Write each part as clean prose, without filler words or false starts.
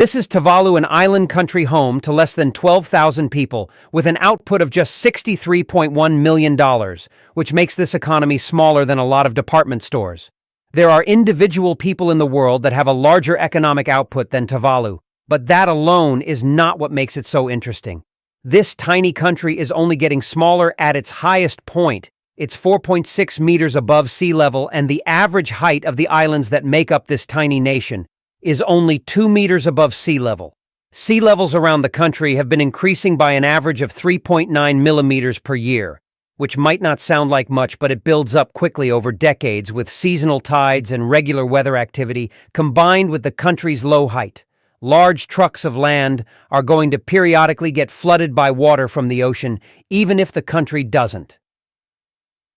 This is Tuvalu, an island country home to less than 12,000 people, with an output of just $63.1 million, which makes this economy smaller than a lot of department stores. There are individual people in the world that have a larger economic output than Tuvalu, but that alone is not what makes it so interesting. This tiny country is only getting smaller at its highest point. It's 4.6 meters above sea level, and the average height of the islands that make up this tiny nation is only 2 meters above sea level. Sea levels around the country have been increasing by an average of 3.9 millimeters per year, which might not sound like much, but it builds up quickly over decades with seasonal tides and regular weather activity combined with the country's low height. Large trucks of land are going to periodically get flooded by water from the ocean, even if the country doesn't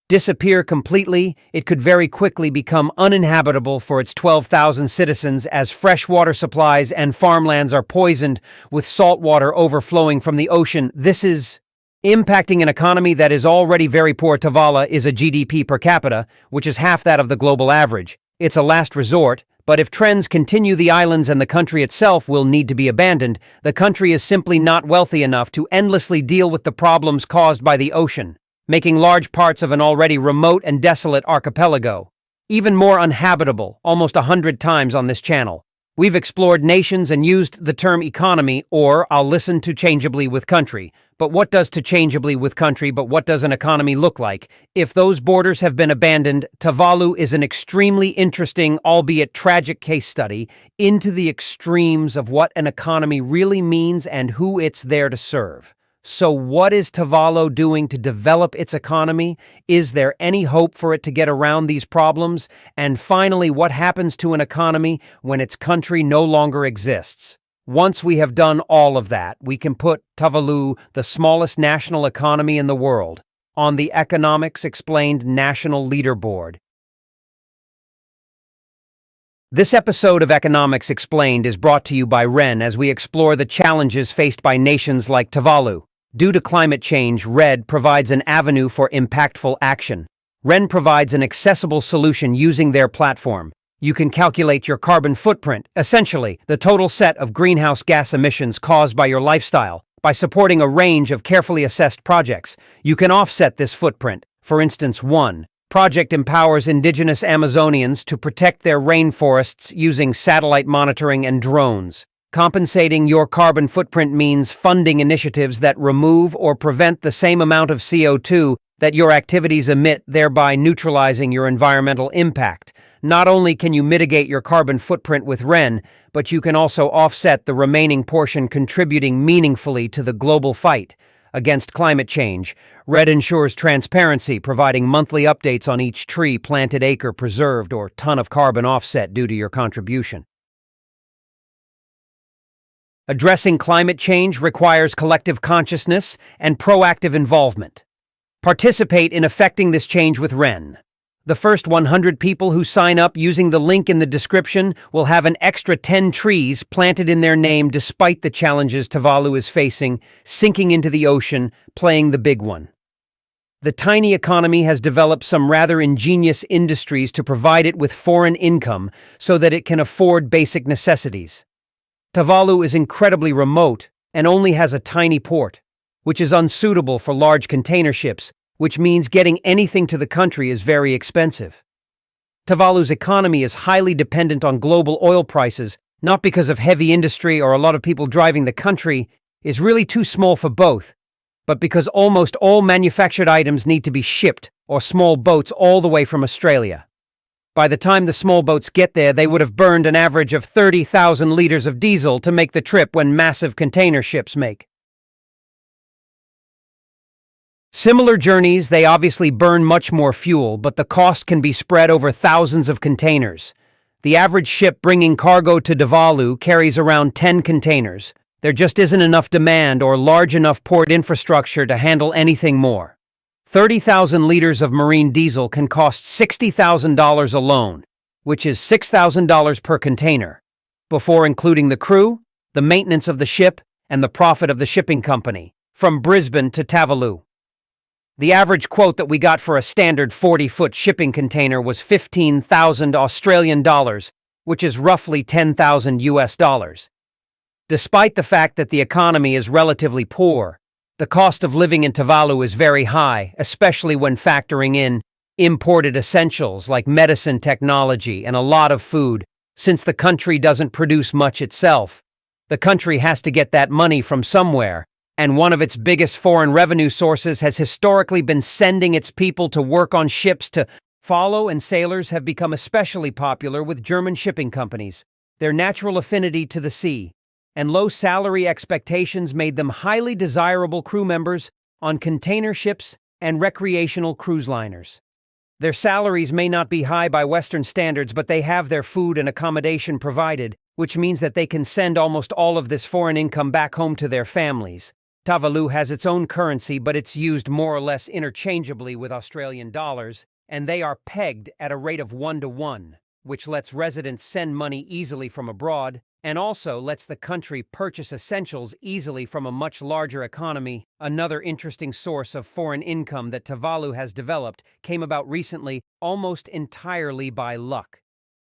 disappear completely. It could very quickly become uninhabitable for its 12,000 citizens as fresh water supplies and farmlands are poisoned with salt water overflowing from the ocean. This is impacting an economy that is already very poor. Tuvalu is a GDP per capita, which is half that of the global average. It's a last resort, but if trends continue, the islands and the country itself will need to be abandoned. The country is simply not wealthy enough to endlessly deal with the problems caused by the ocean, making large parts of an already remote and desolate archipelago even more uninhabitable almost 100 times on this channel. We've explored nations and used the term economy, or I'll listen to changeably with country. But what does to changeably with country, but what does an economy look like? If those borders have been abandoned, Tuvalu is an extremely interesting, albeit tragic case study into the extremes of what an economy really means and who it's there to serve. So what is Tuvalu doing to develop its economy? Is there any hope for it to get around these problems? And finally, what happens to an economy when its country no longer exists? Once we have done all of that, we can put Tuvalu, the smallest national economy in the world, on the Economics Explained National Leaderboard. This episode of Economics Explained is brought to you by REN as we explore the challenges faced by nations like Tuvalu. Due to climate change, REN provides an avenue for impactful action. REN provides an accessible solution using their platform. You can calculate your carbon footprint, essentially the total set of greenhouse gas emissions caused by your lifestyle. By supporting a range of carefully assessed projects, you can offset this footprint. For instance, one project empowers indigenous Amazonians to protect their rainforests using satellite monitoring and drones. Compensating your carbon footprint means funding initiatives that remove or prevent the same amount of CO2 that your activities emit, thereby neutralizing your environmental impact. Not only can you mitigate your carbon footprint with REN, but you can also offset the remaining portion, contributing meaningfully to the global fight against climate change. REN ensures transparency, providing monthly updates on each tree planted, acre preserved, or ton of carbon offset due to your contribution. Addressing climate change requires collective consciousness and proactive involvement. Participate in effecting this change with REN. The first 100 people who sign up using the link in the description will have an extra 10 trees planted in their name despite the challenges Tuvalu is facing, sinking into the ocean, playing the big one. The tiny economy has developed some rather ingenious industries to provide it with foreign income so that it can afford basic necessities. Tuvalu is incredibly remote and only has a tiny port, which is unsuitable for large container ships, which means getting anything to the country is very expensive. Tuvalu's economy is highly dependent on global oil prices, not because of heavy industry or a lot of people driving the country is really too small for both, but because almost all manufactured items need to be shipped or small boats all the way from Australia. By the time the small boats get there, they would have burned an average of 30,000 liters of diesel to make the trip when massive container ships make similar journeys. They obviously burn much more fuel, but the cost can be spread over thousands of containers. The average ship bringing cargo to Tuvalu carries around 10 containers. There just isn't enough demand or large enough port infrastructure to handle anything more. 30,000 liters of marine diesel can cost $60,000 alone, which is $6,000 per container, before including the crew, the maintenance of the ship, and the profit of the shipping company, from Brisbane to Tuvalu. The average quote that we got for a standard 40-foot shipping container was 15,000 Australian dollars, which is roughly 10,000 US dollars. Despite the fact that the economy is relatively poor, the cost of living in Tuvalu is very high, especially when factoring in imported essentials like medicine technology and a lot of food. Since the country doesn't produce much itself, the country has to get that money from somewhere, and one of its biggest foreign revenue sources has historically been sending its people to work on ships to follow, and sailors have become especially popular with German shipping companies. Their natural affinity to the sea and low salary expectations made them highly desirable crew members on container ships and recreational cruise liners. Their salaries may not be high by Western standards, but they have their food and accommodation provided, which means that they can send almost all of this foreign income back home to their families. Tuvalu has its own currency, but it's used more or less interchangeably with Australian dollars, and they are pegged at a rate of 1-to-1, which lets residents send money easily from abroad, and also lets the country purchase essentials easily from a much larger economy. Another interesting source of foreign income that Tuvalu has developed came about recently almost entirely by luck.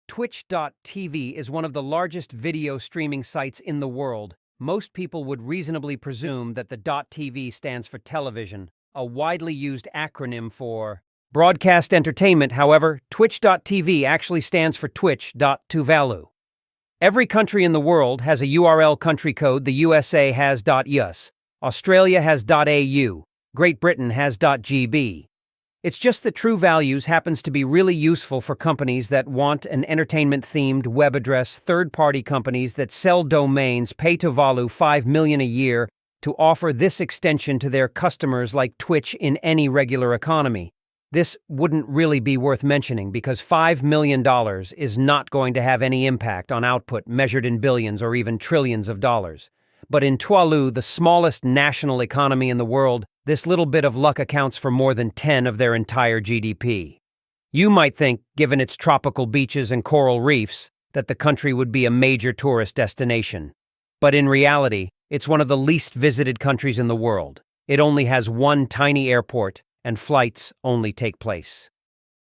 Twitch.tv is one of the largest video streaming sites in the world. Most people would reasonably presume that the .tv stands for television, a widely used acronym for broadcast entertainment. However, Twitch.tv actually stands for Twitch.Tuvalu. Every country in the world has a URL country code. The USA has .us, Australia has .au, Great Britain has .gb. It's just that True Values happens to be really useful for companies that want an entertainment-themed web address. Third-party companies that sell domains pay Tuvalu $5 million a year to offer this extension to their customers like Twitch in any regular economy. This wouldn't really be worth mentioning because $5 million is not going to have any impact on output measured in billions or even trillions of dollars. But in Tuvalu, the smallest national economy in the world, this little bit of luck accounts for more than 10% of their entire GDP. You might think, given its tropical beaches and coral reefs, that the country would be a major tourist destination. But in reality, it's one of the least visited countries in the world. It only has one tiny airport, and flights only take place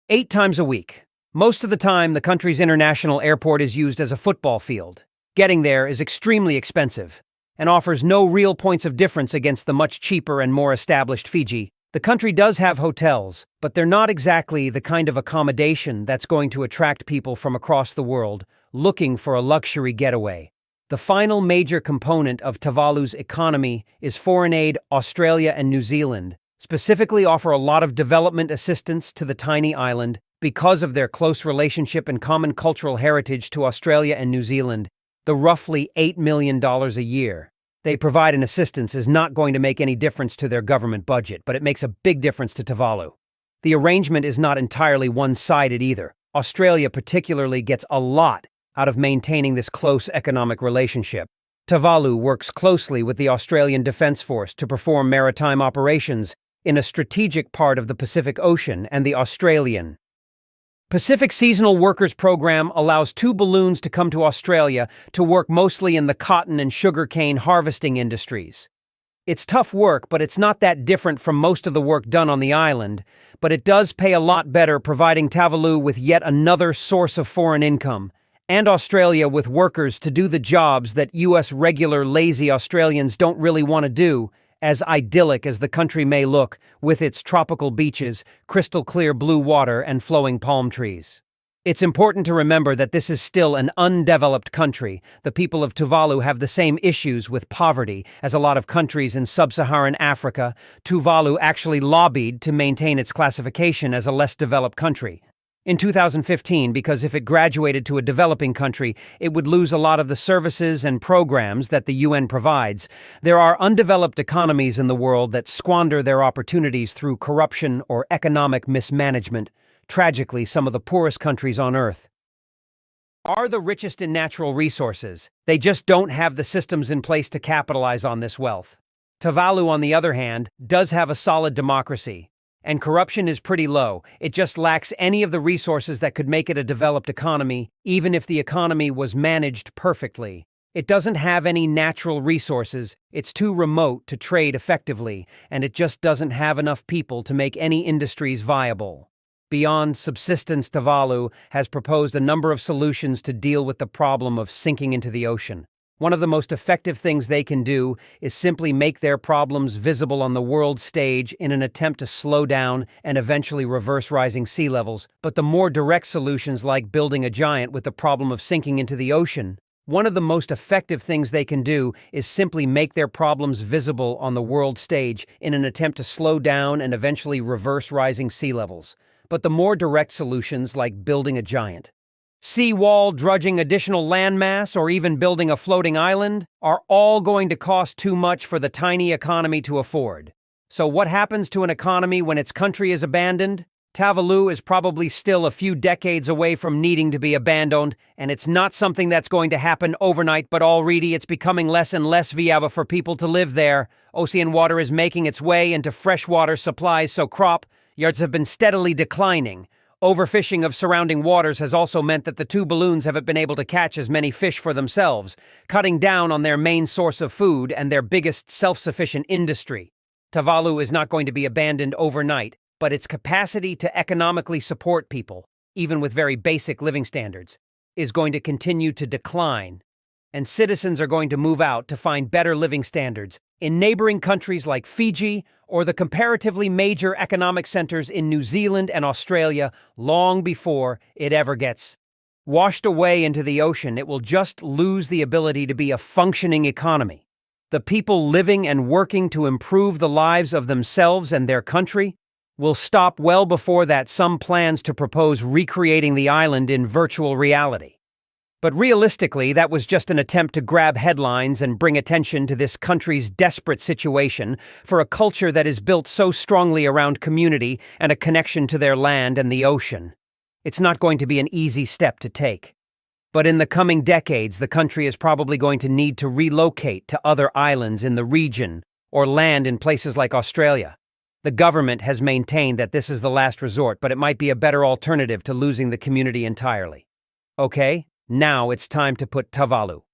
8 times a week. Most of the time, the country's international airport is used as a football field. Getting there is extremely expensive and offers no real points of difference against the much cheaper and more established Fiji. The country does have hotels, but they're not exactly the kind of accommodation that's going to attract people from across the world looking for a luxury getaway. The final major component of Tuvalu's economy is foreign aid. Australia and New Zealand specifically offer a lot of development assistance to the tiny island because of their close relationship and common cultural heritage to Australia and New Zealand. The roughly $8 million a year they provide in assistance is not going to make any difference to their government budget, but it makes a big difference to Tuvalu. The arrangement is not entirely one-sided either. Australia particularly gets a lot out of maintaining this close economic relationship. Tuvalu works closely with the Australian Defence Force to perform maritime operations in a strategic part of the Pacific Ocean, and the Australian Pacific Seasonal Workers Program allows 2 balloons to come to Australia to work mostly in the cotton and sugarcane harvesting industries. It's tough work, but it's not that different from most of the work done on the island, but it does pay a lot better, providing Tuvalu with yet another source of foreign income, and Australia with workers to do the jobs that US regular lazy Australians don't really want to do. As idyllic as the country may look, with its tropical beaches, crystal clear blue water, and flowing palm trees. It's important to remember that this is still an undeveloped country. The people of Tuvalu have the same issues with poverty as a lot of countries in sub-Saharan Africa. Tuvalu actually lobbied to maintain its classification as a less developed country in 2015 because if it graduated to a developing country, it would lose a lot of the services and programs that the UN provides. There are undeveloped economies in the world that squander their opportunities through corruption or economic mismanagement. Tragically, some of the poorest countries on Earth are the richest in natural resources. They just don't have the systems in place to capitalize on this wealth. Tuvalu, on the other hand, does have a solid democracy, and corruption is pretty low. It just lacks any of the resources that could make it a developed economy, even if the economy was managed perfectly. It doesn't have any natural resources, it's too remote to trade effectively, and it just doesn't have enough people to make any industries viable. Beyond subsistence, Tuvalu has proposed a number of solutions to deal with the problem of sinking into the ocean. One of the most effective things they can do is simply make their problems visible on the world stage in an attempt to slow down and eventually reverse rising sea levels. But the more direct solutions, like building a giant with the problem of sinking into the ocean, one of the most effective things they can do is simply make their problems visible on the world stage in an attempt to slow down and eventually reverse rising sea levels. But the more direct solutions, like building a giant, seawall, dredging additional landmass, or even building a floating island, are all going to cost too much for the tiny economy to afford. So what happens to an economy when its country is abandoned? Tuvalu is probably still a few decades away from needing to be abandoned, and it's not something that's going to happen overnight, but already it's becoming less and less viable for people to live there. Ocean water is making its way into freshwater supplies, so crop yields have been steadily declining. Overfishing of surrounding waters has also meant that the two balloons haven't been able to catch as many fish for themselves, cutting down on their main source of food and their biggest self-sufficient industry. Tuvalu is not going to be abandoned overnight, but its capacity to economically support people, even with very basic living standards, is going to continue to decline, and citizens are going to move out to find better living standards in neighboring countries like Fiji or the comparatively major economic centers in New Zealand and Australia long before it ever gets washed away into the ocean. It will just lose the ability to be a functioning economy. The people living and working to improve the lives of themselves and their country will stop well before that. Some plans to propose recreating the island in virtual reality. But realistically, that was just an attempt to grab headlines and bring attention to this country's desperate situation for a culture that is built so strongly around community and a connection to their land and the ocean. It's not going to be an easy step to take. But in the coming decades, the country is probably going to need to relocate to other islands in the region or land in places like Australia. The government has maintained that this is the last resort, but it might be a better alternative to losing the community entirely. Okay? Now it's time to put Tuvalu,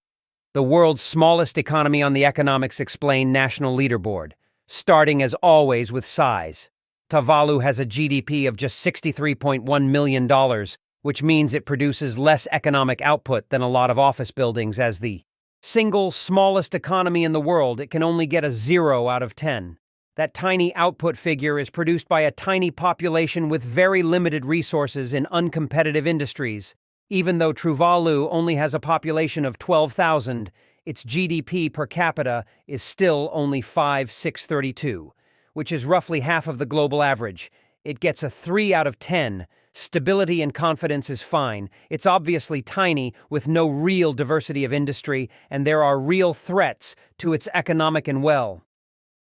the world's smallest economy, on the Economics Explained national leaderboard, starting as always with size. Tuvalu has a GDP of just $63.1 million, which means it produces less economic output than a lot of office buildings. As the single smallest economy in the world, it can only get a 0 out of 10. That tiny output figure is produced by a tiny population with very limited resources in uncompetitive industries. Even though Tuvalu only has a population of 12,000, its GDP per capita is still only 5,632, which is roughly half of the global average. It gets a 3 out of 10. Stability and confidence is fine. It's obviously tiny with no real diversity of industry, and there are real threats to its economic and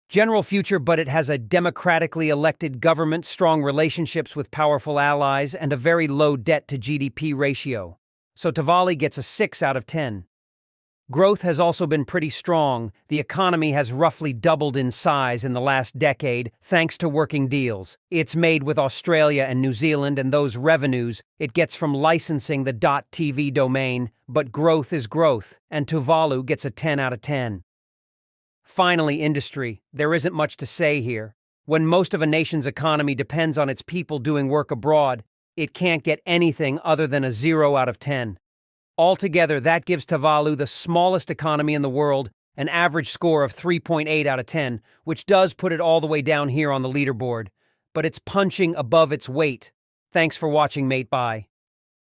general future, but it has a democratically elected government, strong relationships with powerful allies, and a very low debt-to-GDP ratio. So Tuvalu gets a 6 out of 10. Growth has also been pretty strong. The economy has roughly doubled in size in the last decade, thanks to working deals it's made with Australia and New Zealand, and those revenues it gets from licensing the .tv domain. But growth is growth, and Tuvalu gets a 10 out of 10. Finally, industry. There isn't much to say here. When most of a nation's economy depends on its people doing work abroad, it can't get anything other than a 0 out of 10. Altogether, that gives Tuvalu, the smallest economy in the world, an average score of 3.8 out of 10, which does put it all the way down here on the leaderboard. But it's punching above its weight. Thanks for watching, mate. Bye.